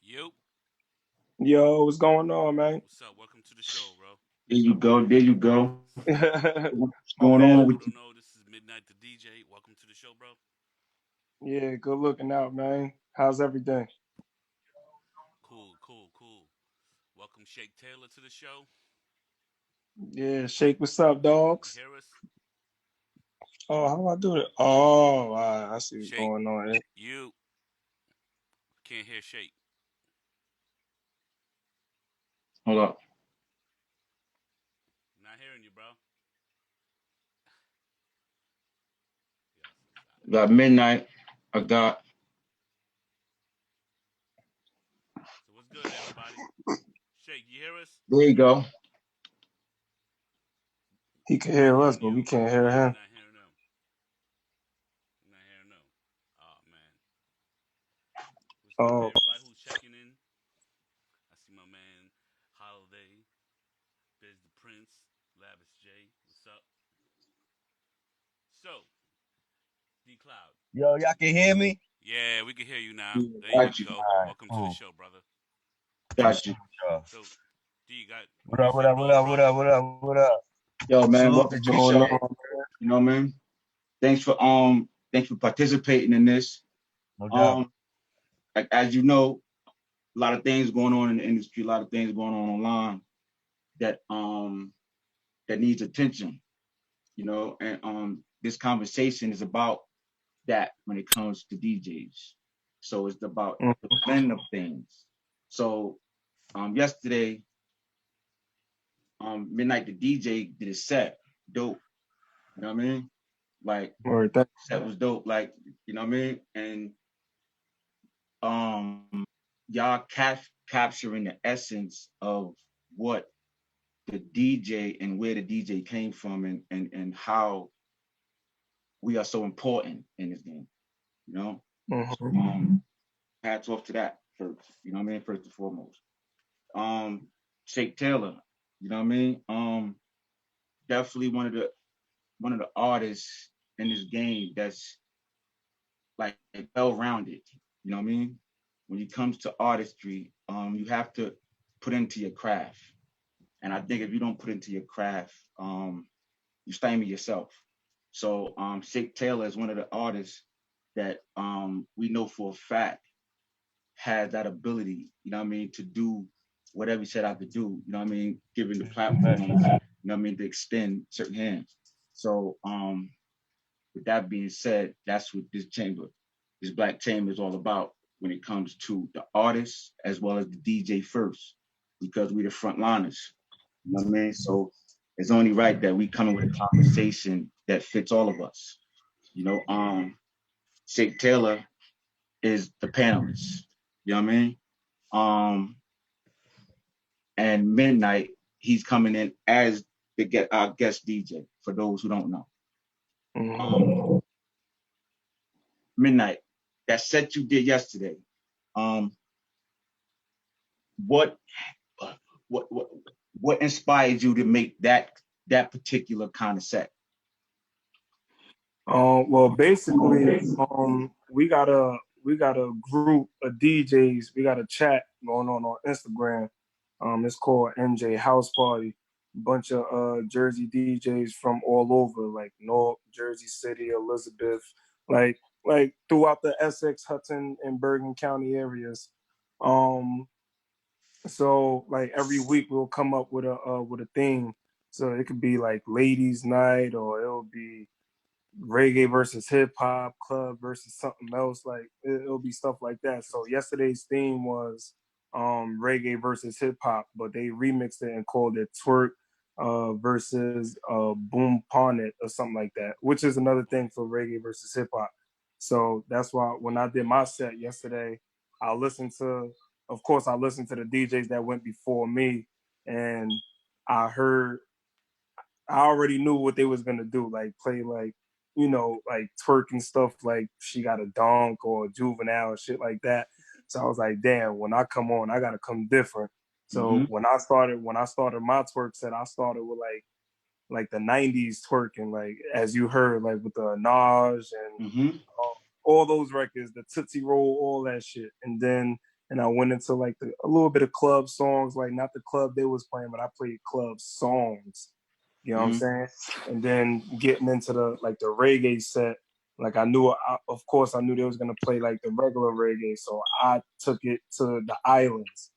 Yo, Yo, what's going on, man? what's up? Welcome to the show, bro. There you go. There you go. What's My going bad. on People with don't you? know this is Midnight the DJ. Welcome to the show, bro. Yeah, good looking out, man. How's everything? Cool, cool, cool. Welcome Shake Taylor to the show. Yeah, Shake, what's up, Can you dogs? hear us? Oh, how do I do it? Oh, I see what's Shake, going on here. you can't hear Shake. Hold up. Not hearing you, bro. Got Midnight. I got. So what's good, everybody? Shake, you hear us? There you go. He can Not hear us, hearing but we you. can't hear Yeah, we're him. not hearing them. We're not hearing them. Oh man. What's good to Oh, everybody who's checking in? I see my man Holiday, Biz the Prince, Lavish J. What's up? So, D Cloud. Yo, y'all can hear me? Yeah, we can hear you now. Yeah, There you got you. go. All right, Welcome to the cool. show, brother. What's Got up you. with y'all? So, D, you got What you up, what up, settled what on, up, bro? what up, what up, what up? Yo, man. Salute Welcome to what's to the going show. DJ. on? You know what I mean? Thanks for participating in this. No doubt. Um, like as you know, a lot of things going on in the industry, a lot of things going on online that that needs attention. And this conversation is about that when it comes to DJs. So it's about Mm. the blend of things. So yesterday, Midnight the DJ did a set, dope. You know what I mean? Like Word, thank- set was dope. Like you know what I mean? And y'all capturing the essence of what the DJ and where the DJ came from and how we are so important in this game. You know, Mhm. hats off to that first. You know what I mean? First and foremost. Um, Shake Taylor. You know what I mean? Definitely one of the artists in this game that's like well rounded. You know what I mean? When it comes to artistry, you have to put into your craft. And I think if you don't put into your craft, you stymie yourself. So Shake Taylor is one of the artists that we know for a fact has that ability, you know what I mean, to do whatever he set out to do, you know what I mean, given the platforms, you know what I mean, to extend certain hands. So with that being said, that's what this black chamber is all about when it comes to the artists as well as the DJ first, because we the frontliners. You know what I mean? So it's only right that we come in with a conversation that fits all of us. You know, Shake Taylor is the panelist. You know what I mean? Um, and Midnight, he's coming in as our guest DJ. For those who don't know, Mhm. um, Midnight, that set you did yesterday. Um, what what what what inspired you to make that particular kind of set? Well, basically, we got a group of DJs. We got a chat going on Instagram. It's called NJ House Party. Bunch of Jersey DJs from all over, like North Jersey City, Elizabeth, like like throughout the Essex, Hudson, and Bergen County areas. Um, so like every week we'll come up with a theme. So it could be like ladies' night, or it'll be reggae versus hip hop, club versus something else. Like it'll be stuff like that. So yesterday's theme was reggae versus hip hop, but they remixed it and called it twerk versus boom ponit or something like that, which is another thing for reggae versus hip hop. So that's why when I did my set yesterday, I listened to, of course, I listened to the DJs that went before me, and I heard I already knew what they was gonna do, like play like, like twerking stuff like She Got a Donk or Juvenile and shit like that. So I was like, damn, when I come on, I gotta come different. So Mm-hmm. when I started my twerk set, I started with like the '90s twerking, like as you heard, like with the Naj and Mm-hmm. all those records, the Tootsie Roll, all that shit. And then and I went into like a little bit of club songs, like not the club they was playing, but I played club songs. You know what I'm Mm-hmm. saying? And then getting into the reggae set, like I knew, of course, I knew they was gonna play like the regular reggae, so I took it to the islands,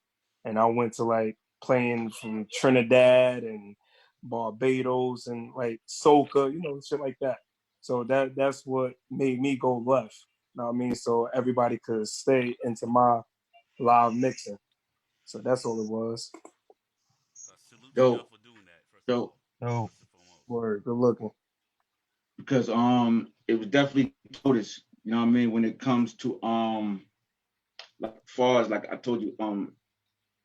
and I went to like playing from Trinidad and Barbados and like soca, shit like that. So that's what made me go left. You know what I mean? So everybody could stay into my live mixing. So that's all it was. Salute to y'all Dope, for doing that. First of dope. all, So first and foremost. Word, good looking. Because it was definitely noticed, you know what I mean, when it comes to like far as like I told you,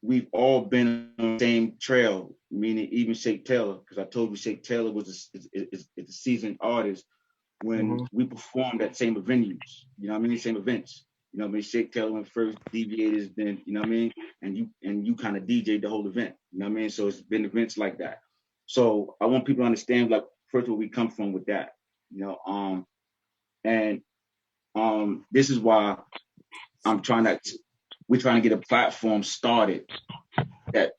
we've all been on the same trail, meaning even Shake Taylor, because I told you Shake Taylor is a seasoned artist when Mm-hmm. we performed at same venues, you know what I mean, same events. You know what I mean? Shake Taylor went first, Deviators, then, you know what I mean? And you kind of DJ'd the whole event. You know what I mean? So it's been events like that. So I want people to understand like first where we come from with that. You know, and this is why I'm trying to we're trying to get a platform started that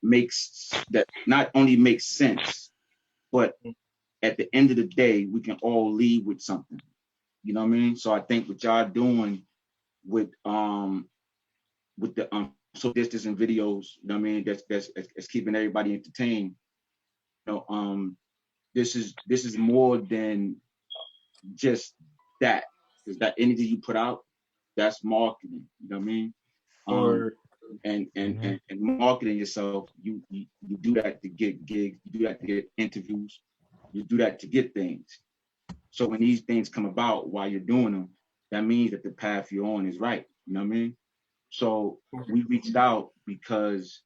not only makes sense, but at the end of the day, we can all leave with something. You know what I mean? So I think what y'all doing with the social distancing videos, you know what I mean, that's keeping everybody entertained. You know, this is more than just that. Because that energy you put out, that's marketing. You know what I mean? Um, Word. mhm. and marketing yourself, you do that to get gigs, you do that to get interviews, you do that to get things. So when these things come about while you're doing them, that means that the path you're on is right. You know what I mean? So we reached out because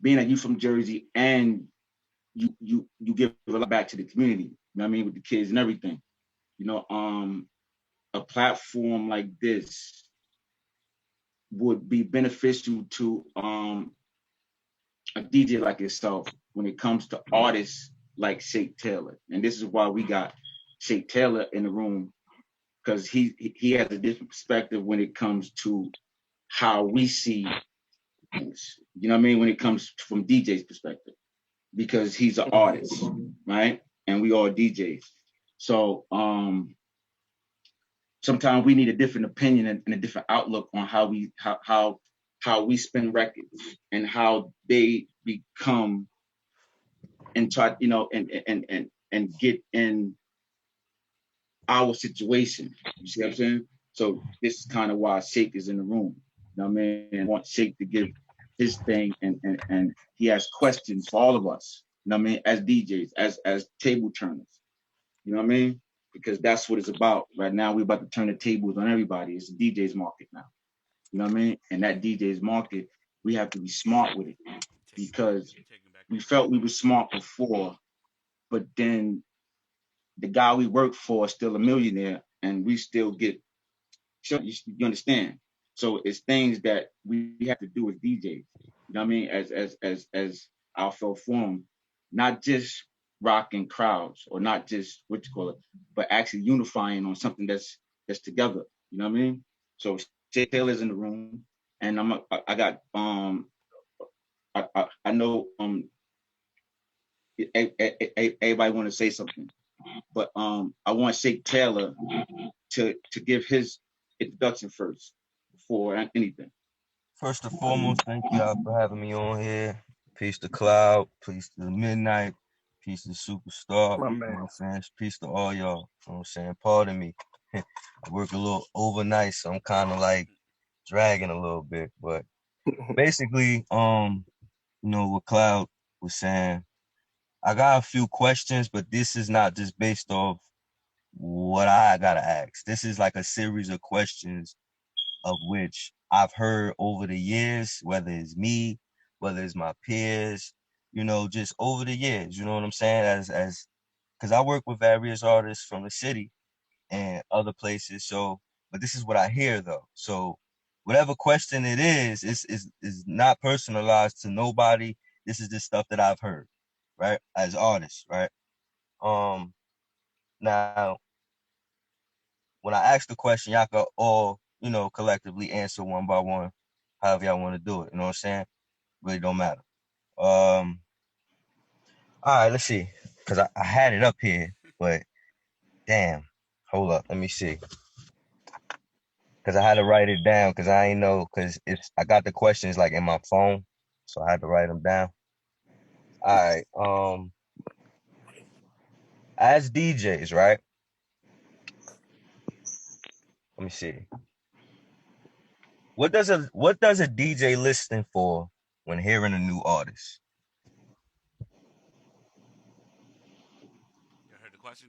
being that you from Jersey and you give a lot back to the community, you know what I mean, with the kids and everything. You know, a platform like this would be beneficial to a DJ like yourself when it comes to artists like Shake Taylor. And this is why we got Shake Taylor in the room, because he has a different perspective when it comes to how we see things. You know what I mean? When it comes from DJ's perspective, because he's an artist, right? And we all DJs. So sometimes we need a different opinion and a different outlook on how we spin records and how they become and try, and get in our situation. You see what I'm saying? So this is kind of why Shake is in the room. You know what I mean? And I want Shake to give his thing, and he has questions for all of us. You know what I mean? As DJs, as table turners. You know what I mean? Because that's what it's about. Right now, we're about to turn the tables on everybody. It's a DJ's market now. You know what I mean? And that DJ's market, we have to be smart with it, because You're taking back we over. felt we were smart before, but then the guy we work for is still a millionaire, and we still get. You understand? So it's things that we have to do as DJs. You know what I mean? As our full form, not just rocking crowds or not just what you call it, but actually unifying on something that's together. You know what I mean? So Shay Taylor's in the room, and I got I know everybody want to say something, but I want Shake Taylor to give his introduction first before anything. First and foremost, thank y'all for having me on here. Peace to Cloud, peace to Midnite, peace to Superstar. My You know man. what I'm saying? Peace to all y'all. You know what I'm saying? Pardon me. I work a little overnight, so I'm kind of like dragging a little bit. But basically, what Cloud was saying, I got a few questions, but this is not just based off what I gotta ask. This is like a series of questions of which I've heard over the years, whether it's me, whether it's my peers, just over the years, you know what I'm saying? As because I work with various artists from the city and other places. So, but this is what I hear though. So, whatever question it is not personalized to nobody. This is just stuff that I've heard, right? As artists, right? Um, Now when I ask the question, y'all can all, collectively answer one by one. however y'all want to do it. You know what I'm saying? Really don't matter. All right, let's see, cause I had it up here, but damn, hold up, let me see, cause I had to write it down, cause I ain't know, cause I got the questions like in my phone, so I had to write them down. All right, as DJs, right? Let me see. What does a DJ listen for when hearing a new artist? You heard the question?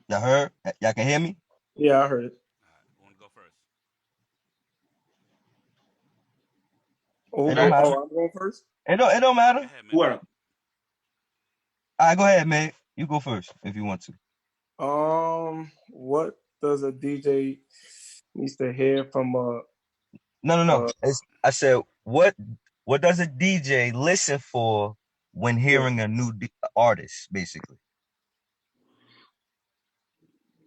Y'all heard? Y'all can hear me? Yeah, I heard it. All right, who want to go first? Oh, It who don't go? matter. Oh, I'm going first. It don't matter. Go ahead, Whoever. Midnight. All right, go ahead, man. You go first if you want to. What does a DJ needs to hear from No, no, no. uh I said, what does a DJ listen for when yeah. hearing a new artist, basically?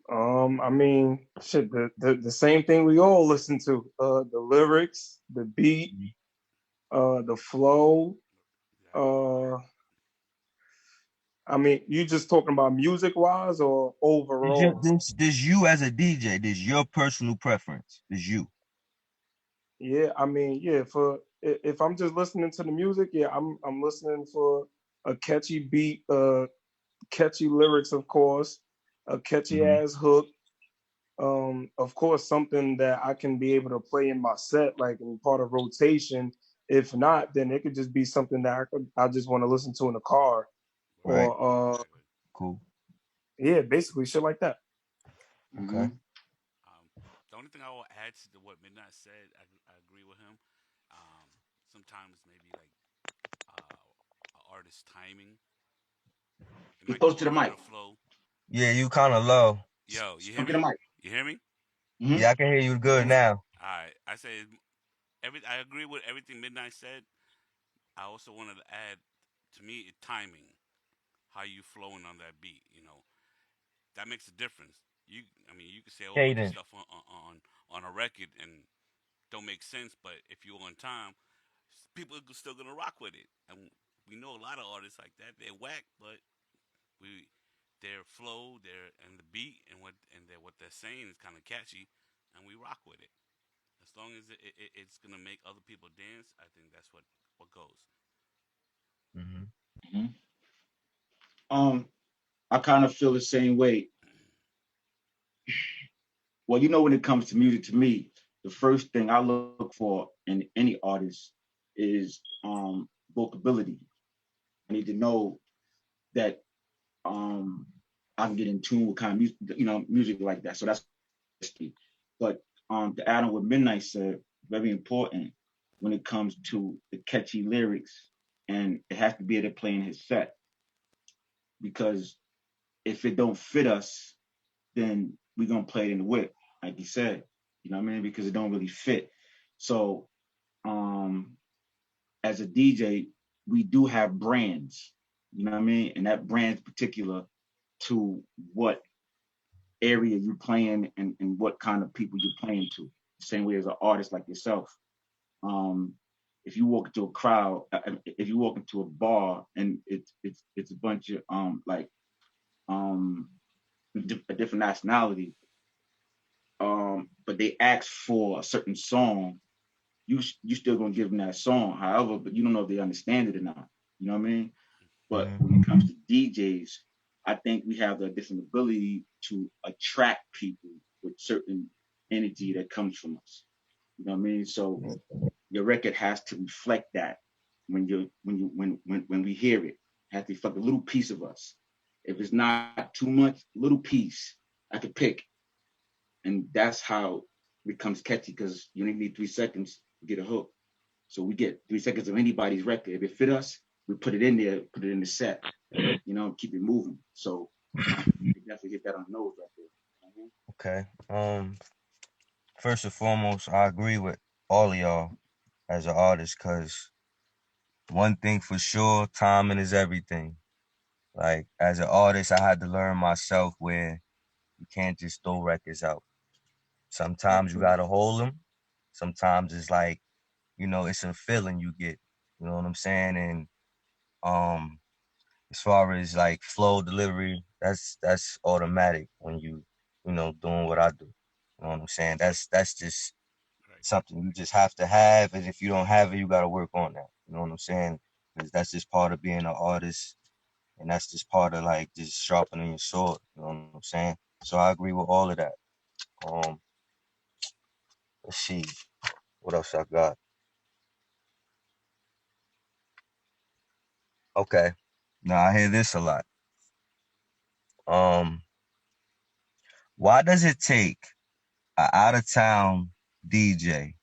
I mean, shit, the same thing we all listen to. The lyrics, the beat, the flow. Exactly. Uh, I mean, you just talking about music wise or overall? This you as a DJ, this your personal preference. This you. Yeah, I mean, yeah. If I'm just listening to the music, yeah, I'm listening for a catchy beat, catchy lyrics, of course, a catchy Hmm. ass hook. Of course, something that I can be able to play in my set, like in part of rotation. If not, then it could just be something that I just want to listen to in the car, Right. Right. or Exactly. Cool. yeah, basically shit like that. Okay. Mm-hmm. The only thing I will add to what Midnight said, I agree with him. Um, Sometimes maybe like artist timing, it Get might go close with to the a mic. better flow. Yeah, you kind of low. Yo, you hear Come to the me? mic. You hear me? Mm-hmm. Yeah, I can hear you good Mm-hmm. now. All right. I said I agree with everything Midnight said. I also wanted to add, to me, timing, how you flowing on that beat. That makes a difference. I mean, you can say a whole bunch of Cadence. stuff on a record and don't make sense, but if you're on time, people are still gonna rock with it. And we know a lot of artists like that. They're whack, but we their flow, their and the beat and what they're saying is kind of catchy, and we rock with it. As long as it's gonna make other people dance, I think that's what goes. Hmm. Mm-hmm. I kind of feel the same way. Well, when it comes to music, to me, the first thing I look for in any artist is vocability. I need to know that um I can get in tune with kind of music, music like that. So that's key. But to add on what Midnight said, very important when it comes to the catchy lyrics, and it has to be able to play in his set because if it don't fit us, then we're gonna play it in the whip, like he said. You know what I mean? Because it don't really fit. So um as a DJ, we do have brands, you know what I mean? And that brand's particular to what area you're playing and what kind of people you're playing to. The same way as an artist like yourself. Um, if you walk into a crowd, if you walk into a bar and it's a bunch of um a different nationality, but they ask for a certain song, you still gonna give them that song. However, but you don't know if they understand it or not. You know what I mean? But when Hmm. it comes to DJs, I think we have a different ability to attract people with certain energy that comes from us. You know what I mean? So your record has to reflect that when we hear it. It has to reflect a little piece of us. If it's not too much, little piece I could pick, and that's how it becomes catchy because you only need 3 seconds to get a hook. So we get 3 seconds of anybody's record. If it fit us, we put it in there, put it in the set, keep it moving. So you definitely hit that on the nose right there. Okay. First and foremost, I agree with all of y'all as an artist, cause one thing for sure, timing is everything. Like as an artist, I had to learn myself where you can't just throw records out. Sometimes you Mm-hmm. gotta hold them. Sometimes it's like it's a feeling you get. You know what I'm saying? And um, as far as like flow delivery, that's automatic when doing what I do. You know what I'm saying? That's just Right. something you just have to have, and if you don't have it, you got to work on that. You know what I'm saying? Because that's just part of being an artist, and that's just part of like just sharpening your sword. You know what I'm saying? So I agree with all of that. Um, let's see what else I got. Okay, now I hear this a lot. Um, why does it take an out of town DJ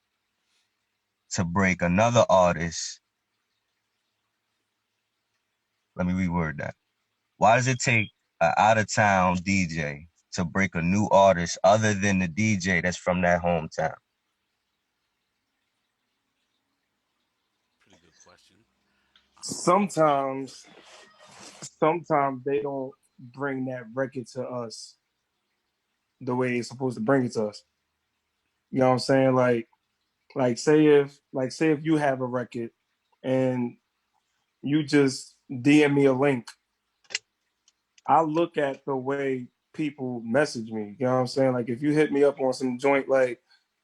to break another artist? Let me reword that. Why does it take an out of town DJ to break a new artist other than the DJ that's from that hometown? Pretty good question. Um, sometimes sometimes they don't bring that record to us the way it's supposed to bring it to us. You know what I'm saying? Like say if you have a record and you just DM me a link, I look at the way people message me. You know what I'm saying? Like if you hit me up on some joint like,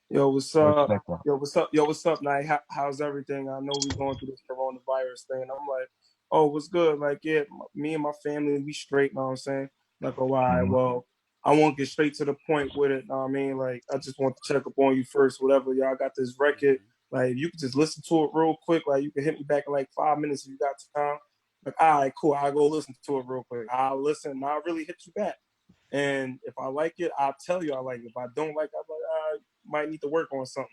yo, what's I up? respect that. Yo, what's up? Yo, what's up, Night? How's everything? I know we going through this coronavirus thing. I'm like, oh, what's good? Like, yeah, me and my family, we straight. Know what I'm saying? Like, oh, all right, Hmm. well, I won't get straight to the point with it. Know what I mean? Like, I just want to check up on you first. Whatever, y'all got this record. mhm. Like, you can just listen to it real quick. Like, you can hit me back in like 5 minutes if you got time. Like, all right, cool. I'll go listen to it real quick. I'll listen and I'll really hit you back. And if I like it, I'll tell you I like it. If I don't like it, I'm like, I might need to work on something.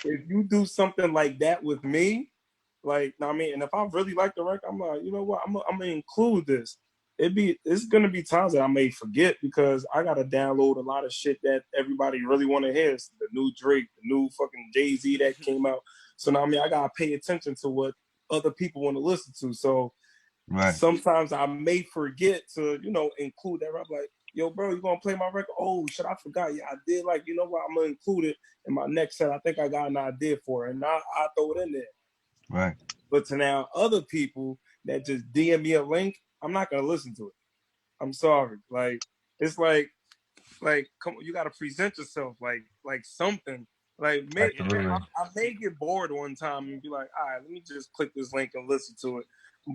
If you do something like that with me, like, I mean, and if I really like the record, I'm like, you know what, I'm gonna include this. It's gonna be times that I may forget because I gotta download a lot of shit that everybody really want to hear. It's the new Drake, the new fucking Jay-Z that came out. So now I mean, I gotta pay attention to what other people want to listen to. So Right, sometimes I may forget to, include that. I'm like, yo, bro, you gonna play my record? Oh shit, I forgot. Yeah, I did. Like, you know what? I'm gonna include it in my next set. I think I got an idea for it, and I throw it in there. right, But to now other people that just DM me a link, I'm not gonna listen to it. I'm sorry. Like, it's like come on, you got to present yourself like something. Like Yeah, I, absolutely, I may get bored one time and be like, all right, let me just click this link and listen to it.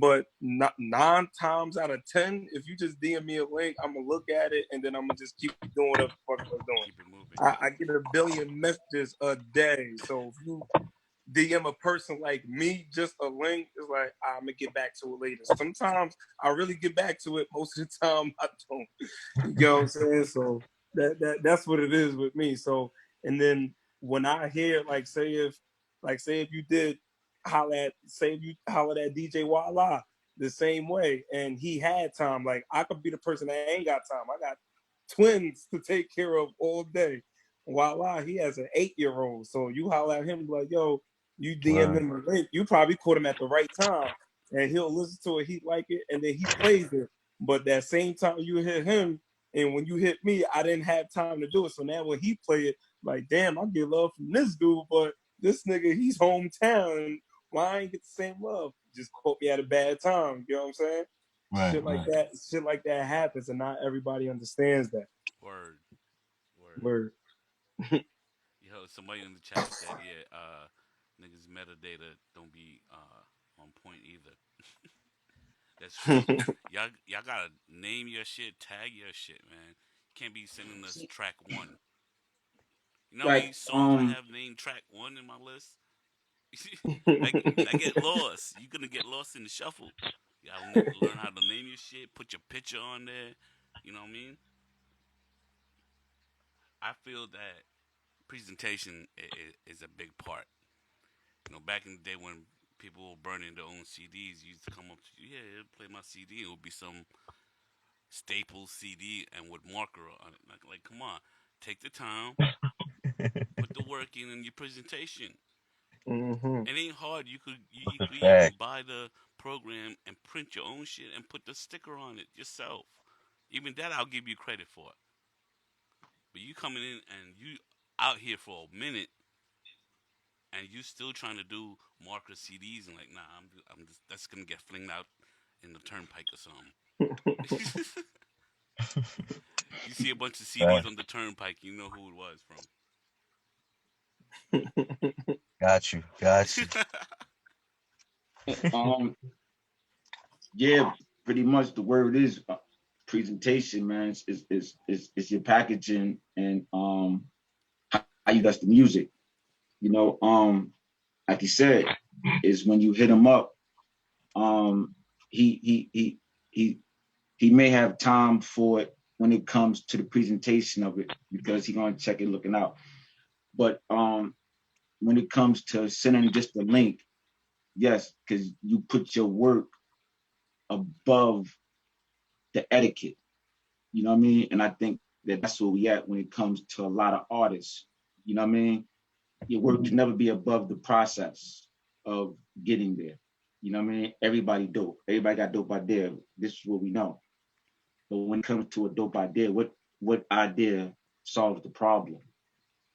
But not 9 times out of 10, if you just DM me a link, I'm gonna look at it and then I'm gonna just keep doing whatever the fuck I'm doing. keep it moving. I get a billion messages a day, so if you DM a person like me just a link, it's like I'm gonna get back to it later. Sometimes I really get back to it. Most of the time I don't. You know what I'm saying? So that's what it is with me. So and then when I hear like say if you did say if you holler at DJ Walla the same way and he had time, like I could be the person that ain't got time. I got twins to take care of all day. Walla, he has an 8-year-old. So you holler at him like, yo, you DM right, him a link, you probably caught him at the right time. And he'll listen to it, he like it, and then he plays it. But that same time you hit him, and when you hit me, I didn't have time to do it. So now when he play it, like, damn, I get love from this dude, but this nigga, he's hometown. Why I ain't get the same love? Just caught me at a bad time. You know what I'm saying? right, right. Shit like that happens, and not everybody understands that. Word, word. Word. Yo, somebody in the chat said, yeah, niggas metadata don't be on point either. That's true. Y'all gotta name your shit, tag your shit, man. You can't be sending us See, track one. You know how many like songs I have named track one in my list? I get lost. You're gonna get lost in the shuffle. You gotta learn how to name your shit, put your picture on there. You know what I mean? I feel that presentation is a big part. You know, back in the day when people were burning their own CDs, you used to come up to you, yeah, play my CD. It would be some staple CD and with marker on it. Like, come on, take the time, put the work in your presentation. Hmm. It ain't hard. You could even Fact. buy the program and print your own shit and put the sticker on it yourself. Even that, I'll give you credit for. But you coming in and you out here for a minute and you still trying to do marker CDs and like, nah, I'm just that's gonna get flinged out in the turnpike or something. You see a bunch of Right. CDs on the turnpike, you know who it was from. Got you. Got you. Um, yeah, pretty much the word is presentation, man. It's your packaging and how you got the music. You know, like you said, is when you hit him up, um, he he he he he may have time for it when it comes to the presentation of it because he's gonna check it looking out. But when it comes to sending just the link, yes, because you put your work above the etiquette. You know what I mean? And I think that that's where we at when it comes to a lot of artists. You know what I mean? Your work can never be above the process of getting there. You know what I mean? Everybody dope. Everybody got dope idea. This is what we know. But when it comes to a dope idea, what idea solves the problem?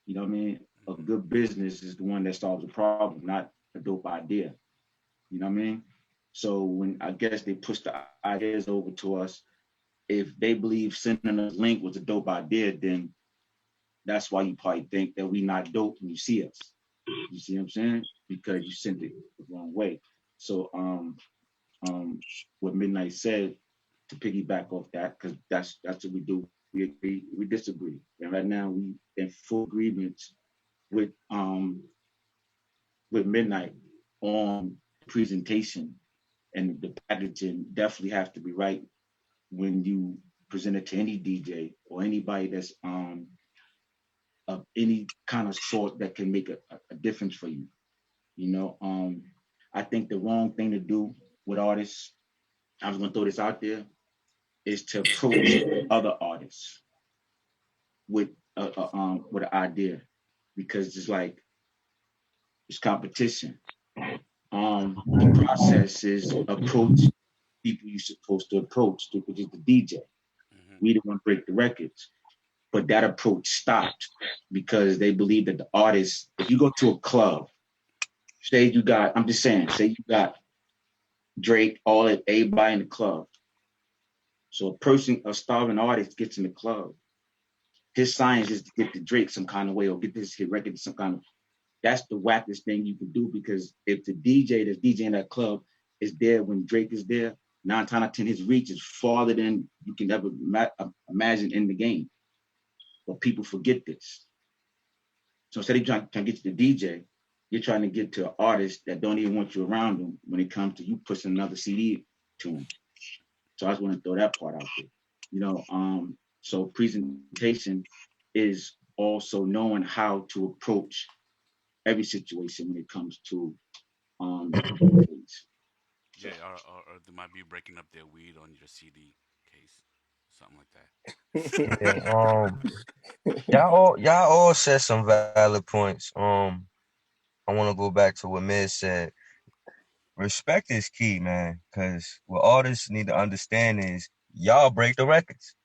You know what I mean? A Hmm. good business is the one that solves the problem, not a dope idea. You know what I mean? So when I guess they push the ideas over to us, if they believe sending a link was a dope idea, then that's why you probably think that we not dope when you see us. You see what I'm saying? Because you sent it the wrong way. So um what Midnight said to piggyback off that, because that's what we do. We agree, we disagree. And right now we in full agreement with Midnight on presentation and the packaging definitely have to be right when you present it to any DJ or anybody that's of any kind of sort that can make a difference for you. You know, I think the wrong thing to do with artists, I was gonna throw this out there, is to approach other artists with an idea because it's like it's competition. The process is approach people you're supposed to approach, which is the DJ. Hmm. We don't want to break the records. But that approach stopped because they believe that the artist, if you go to a club, say you got, I'm just saying, say you got Drake, all of everybody in the club. So a starving artist gets in the club. His science is to get the Drake some kind of way or get this hit record some kind of. That's the wackest thing you could do because if the DJ that's DJing that club is there when Drake is there, 9 times out of 10 his reach is farther than you can ever imagine in the game. But people forget this. So instead of trying to get to the DJ, you're trying to get to an artist that don't even want you around them when it comes to you pushing another CD to them. So I just want to throw that part out there. You know, so presentation is also knowing how to approach every situation when it comes to DJs. So Yeah, or they might be breaking up their weed on your CD case, something like that. Yeah. Y'all all said some valid points. I want to go back to what Miz said. Respect is key, man. Cause what artists need to understand is y'all break the records.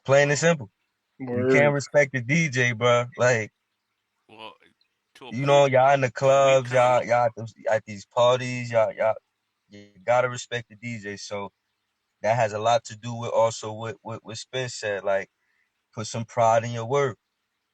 Plain and simple. You can't Word. respect the DJ, bro. Like, Well, to a you point, know, y'all in the because we clubs, kind y'all at these parties, y'all, you gotta respect the DJ. So that has a lot to do with also what Spence said. Like, put some pride in your work.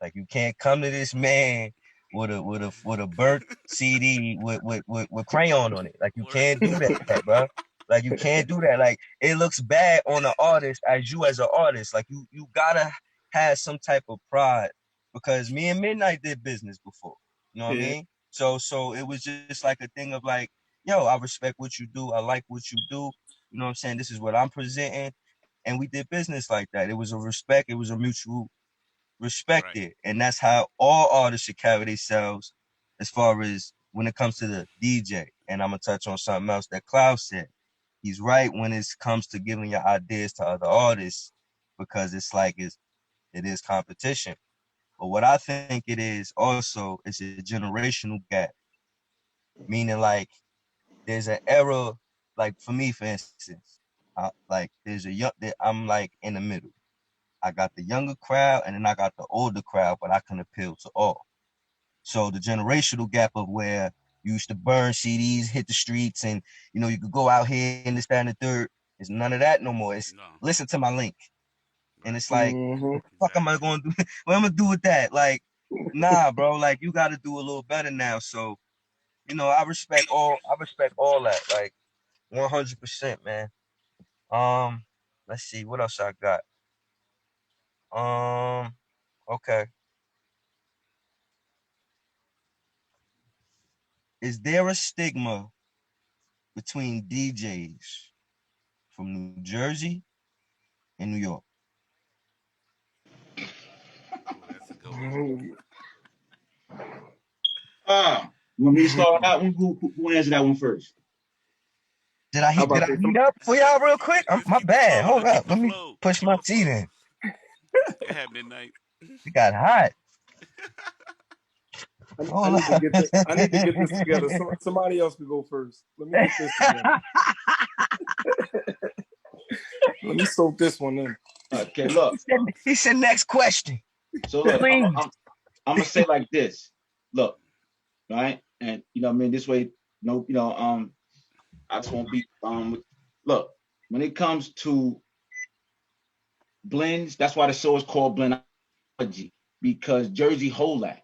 Like, you can't come to this man with a burnt CD with crayon on it. Like, you of can't do word. that, bro. Like, you can't do that. Like, it looks bad on the artist as you as an artist. Like, you gotta have some type of pride because me and Midnight did business before. You know what I Yeah. mean? So it was just like a thing of like, yo, I respect what you do. I like what you do. You know what I'm saying? This is what I'm presenting. And we did business like that. It was a respect. It was a mutual respect Right. it. And that's how all artists should carry themselves as far as when it comes to the DJ. And I'm gonna touch on something else that Cloud said. He's right when it comes to giving your ideas to other artists because it's like it is competition. But what I think it is also is a generational gap. Meaning like there's an era, like for me, for instance, like there's a young, I'm like in the middle. I got the younger crowd and then I got the older crowd, but I can appeal to all. So the generational gap of where you used to burn CDs, hit the streets, and you could go out here and this, that, and the third. It's none of that no more. It's No. listen to my link. And Right. it's like, Mm-hmm. what the fuck am I Exactly. gonna do? What am I gonna do with that? Like, nah, bro, like you gotta do a little better now. So, I respect all that, like 100%, man. Let's see, what else I got? Okay. Is there a stigma between DJs from New Jersey and New York? Oh, that's a good one. Mm-hmm. You want me to start on that one? Who answer that one first? Did I How heat did about I this? heat up for y'all real quick? Let's My keep the bad. flow. Hold Let's up. keep the Let me flow. push Keep my the seat flow. in. Go ahead, Midnight. It got hot. I Hold need to up. get I need to get this together. Somebody else can go first. Let me get this together. Let me soak this one in. Okay, look. he said next question. So look, Please. I'm gonna say like this. Look, right, and what I mean, this way, no, I just won't be look, when it comes to blends, that's why the show is called Blend-Ology, because Jersey hold that.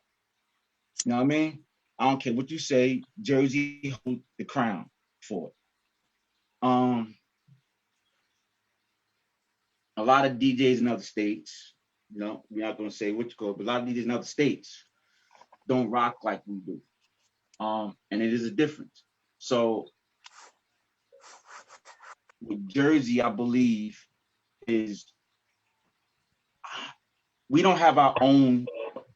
You know what I mean? I don't care what you say, Jersey hold the crown for it. A lot of DJs in other states, we're not gonna say what you call it, but a lot of DJs in other states don't rock like we do. And it is a difference. So with Jersey, I believe is we don't have our own.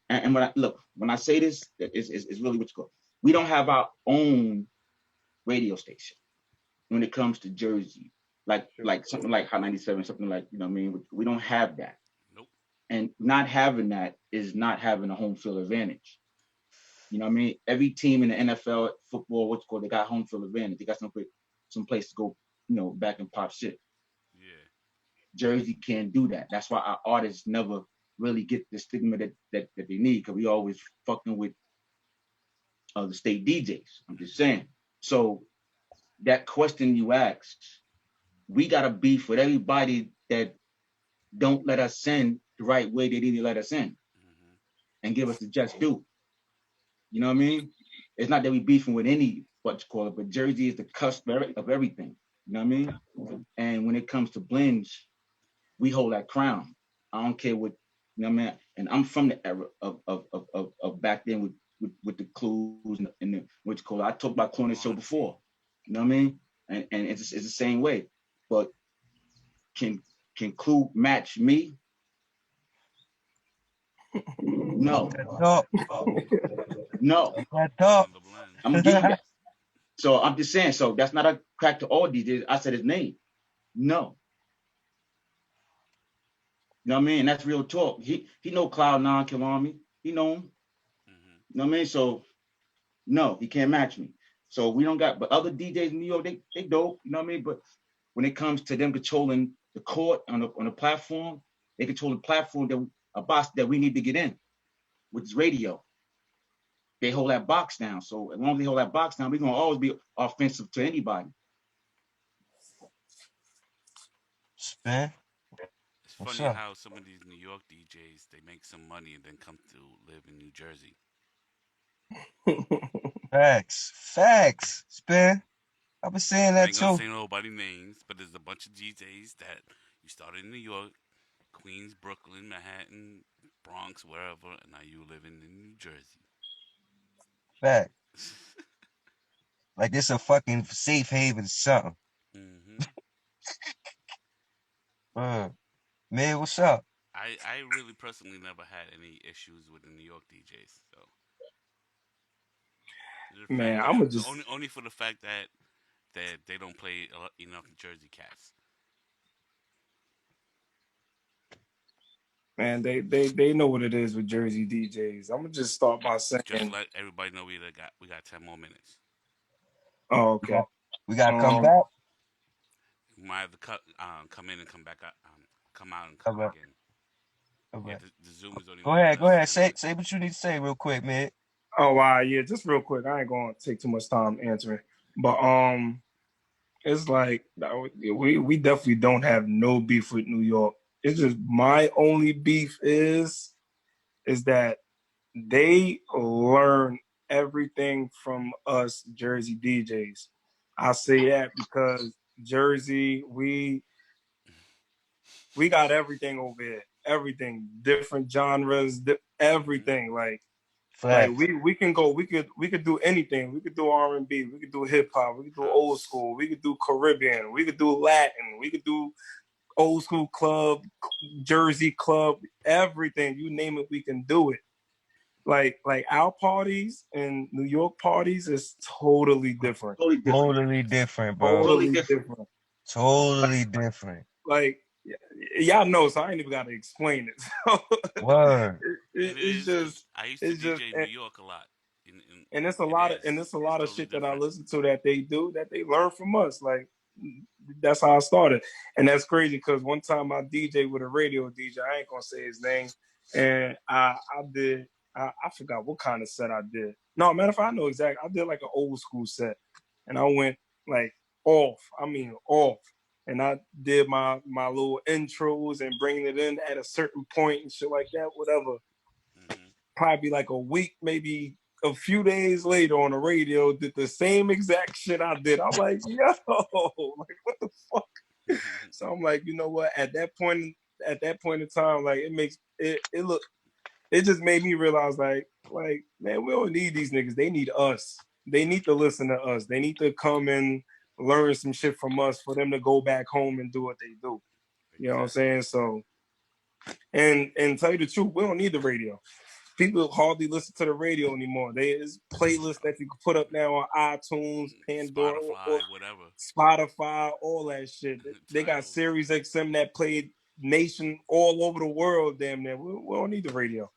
And when I say this, it's really what you call it. We don't have our own radio station when it comes to Jersey, like something like Hot 97, something like what I mean. We don't have that, Nope. and not having that is not having a home field advantage. You know what I mean? Every team in the NFL football, what's called, they got home field advantage. They got some place to go, back and pop shit. Yeah. Jersey can't do that. That's why our artists never really get the stigma that they need, because we always fucking with the state DJs. I'm just saying. So that question you asked, we got to beef with everybody that don't let us in the right way they need to let us in Mm-hmm. and give us the just due. You know what I mean? It's not that we beefing with any what you call it, but Jersey is the cusp of everything. You know what I mean? And when it comes to blends, we hold that crown. I don't care what what I mean. And I'm from the era of back then with the clues and the what you call it. I talked about Clue on the show Quantity. before. You know what I mean? And it's the same way. But can can Clue match me? No, Talk. no. That talk. On the blend. I'm gonna give you that. So I'm just saying. So that's not a crack to all DJs. I said his name. No, you know what I mean. And that's real talk. He know Cloud9 Kill Army. He know him. Mm-hmm. You know what I mean. So no, he can't match me. So we don't got. But other DJs in New York, they dope. You know what I mean. But when it comes to them controlling the court on the platform, they control the platform that a box that we need to get in, which is radio. They hold that box down. So as long as they hold that box down, we're gonna always be offensive to anybody. Spin. It's What's funny up? how some of these New York DJs they make some money and then come to live in New Jersey. Facts. Facts. Spin. I've been saying I that ain't gonna too. say nobody names, but there's a bunch of DJs that you started in New York, Queens, Brooklyn, Manhattan, Bronx, wherever, and now you living in New Jersey. Fact. Like it's a fucking safe haven or something. Mm-hmm. Man, what's up? I really personally never had any issues with the New York DJs. So the fact Man, that I'ma the just only for the fact that they don't play enough Jersey cats. man, they know what it is with Jersey DJs. I'm gonna just start by Just saying, let everybody know we got 10 more minutes. oh, We okay. got we gotta come Um, back. You might have to come in and come back out, come out and All come right. back in. All Yeah, right. the Zoom is only Go giving ahead. Go us ahead. ten Say minutes. say what you need to say real quick, man. Oh wow, yeah. Just real quick, I ain't gonna take too much time answering, but it's like we definitely don't have no beef with New York. It's just my only beef is that they learn everything from us Jersey DJs. I say that because Jersey, we got everything over here. Everything, different genres, Mm-hmm. everything. Like Facts. we could do anything. We could do R&B, we could do hip hop, we could do old House. school, we could do Caribbean, we could do Latin, we could do old school club, Jersey club, everything. You name it, we can do it. Like our parties and New York parties is totally different. Totally different. Totally different, bro. Totally Totally different. different. Totally different. Like y'all know, so I ain't even gotta explain it. So Word. It it's is because just I used to it's just DJ in New York a lot. and it's a It lot of is. and it's a It's lot of totally shit that I different. listen to that they do that they learn from us. Like that's how I started, and that's crazy because one time I DJ with a radio DJ. I ain't gonna say his name, and I did I forgot what kind of set I did. No, matter of fact, I know exactly. I did like an old school set, and I went like off. I mean off. And I did my little intros and bringing it in at a certain point and shit like that, whatever. Mm-hmm. Probably like a week, maybe a few days later on the radio, did the same exact shit I did. I'm like, yo, like what the fuck? So I'm like, you know what? At that point in time, like it makes it look. It just made me realize, like man, we don't need these niggas. They need us. They need to listen to us. They need to come and learn some shit from us for them to go back home and do what they do. You know what I'm Exactly. saying? So, and tell you the truth, we don't need the radio. People hardly listen to the radio anymore. There's playlists that you can put up now on iTunes, Pandora, or Spotify, whatever. Spotify, all that shit. They got Titles. Sirius XM that played nation all over the world. Damn near. We don't need the radio.